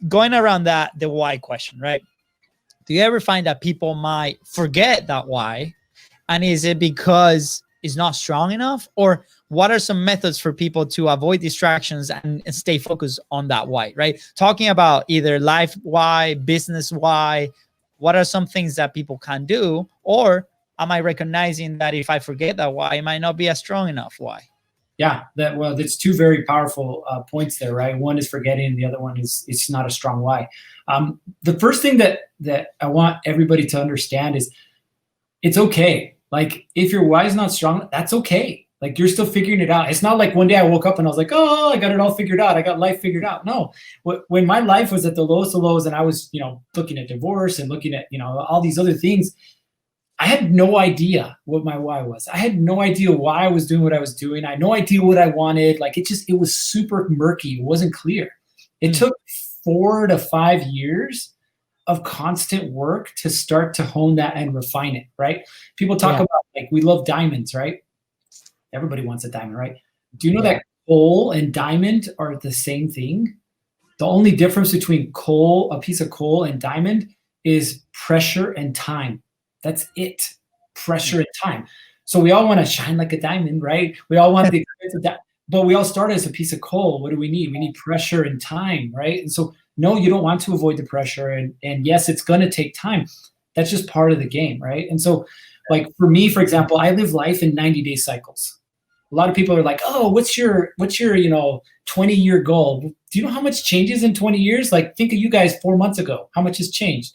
going around the why question, right? Do you ever find that people might forget that why? And is it because it's not strong enough? Or what are some methods for people to avoid distractions and stay focused on that why, right? Talking about either life why, business why, what are some things that people can do? Or am I recognizing that if I forget that why, it might not be a strong enough why? Yeah, that's two very powerful points there, right? One is forgetting, and the other one is it's not a strong why. The first thing that I want everybody to understand is it's okay. Like if your why is not strong, that's okay. Like you're still figuring it out. It's not like one day I woke up and I was like, oh, I got it all figured out. I got life figured out. No, when my life was at the lowest of lows and I was, looking at divorce and looking at, all these other things, I had no idea what my why was. I had no idea why I was doing what I was doing. I had no idea what I wanted. Like it was super murky. It wasn't clear. It took 4 to 5 years of constant work to start to hone that and refine it, right? People talk about, like, we love diamonds, right? Everybody wants a diamond, right? Do you know that coal and diamond are the same thing? The only difference between a piece of coal and diamond is pressure and time. That's it. Pressure and time. So we all want to shine like a diamond, right? We all want the experience of that, but we all started as a piece of coal. What do we need? We need pressure and time, right? And so no, you don't want to avoid the pressure. And yes, it's going to take time. That's just part of the game, right? And so, like for me, for example, I live life in 90-day cycles. A lot of people are like, oh, what's your 20-year goal? Do you know how much changes in 20 years? Like, think of you guys 4 months ago. How much has changed?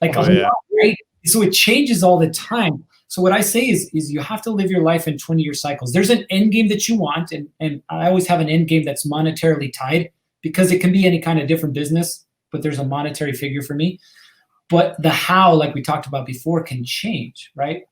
Like, a lot, right? So it changes all the time. So what I say is you have to live your life in 20-year cycles. There's an end game that you want, and I always have an end game that's monetarily tied, because it can be any kind of different business, but there's a monetary figure for me. But the how, like we talked about before, can change, right?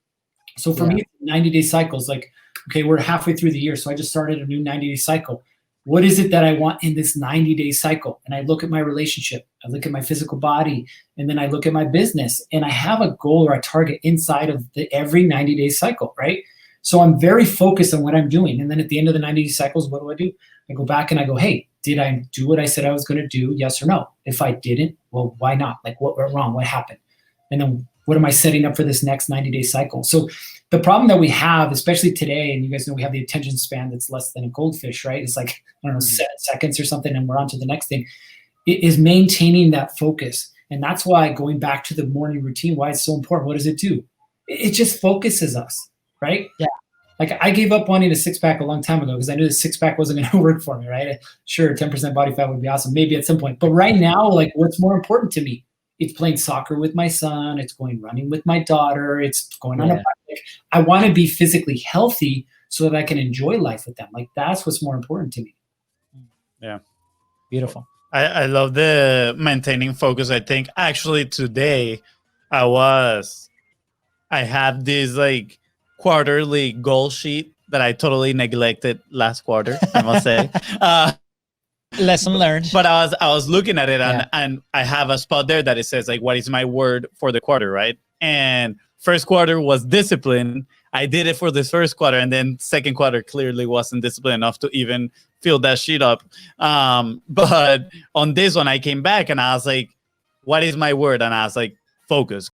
So for me, 90-day cycles, like, okay, we're halfway through the year, so I just started a new 90-day cycle. What is it that I want in this 90-day cycle? And I look at my relationship, I look at my physical body, and then I look at my business, and I have a goal or a target inside of every 90-day cycle, right? So I'm very focused on what I'm doing. And then at the end of the 90-day cycles, what do? I go back and I go, hey, did I do what I said I was going to do? Yes or no? If I didn't, well, why not? Like, what went wrong? What happened? And then what am I setting up for this next 90-day cycle? So the problem that we have, especially today, and you guys know we have the attention span that's less than a goldfish, right? It's like, I don't know, 7 seconds or something, and we're on to the next thing. It is maintaining that focus. And that's why going back to the morning routine, why it's so important. What does it do? It just focuses us, right? Yeah. Like, I gave up wanting a six-pack a long time ago because I knew the six-pack wasn't going to work for me, right? Sure, 10% body fat would be awesome, maybe at some point. But right now, like, what's more important to me? It's playing soccer with my son. It's going running with my daughter. It's going on a bike. I want to be physically healthy so that I can enjoy life with them. Like, that's what's more important to me. Yeah. Beautiful. I love the maintaining focus. I think actually today I have this like quarterly goal sheet that I totally neglected last quarter, I must say. Lesson learned. But I was looking at it, and I have a spot there that it says, like, what is my word for the quarter, right? And first quarter was discipline. I did it for this first quarter, and then second quarter clearly wasn't disciplined enough to even fill that sheet up. But on this one, I came back and I was like, what is my word? And I was like, focus.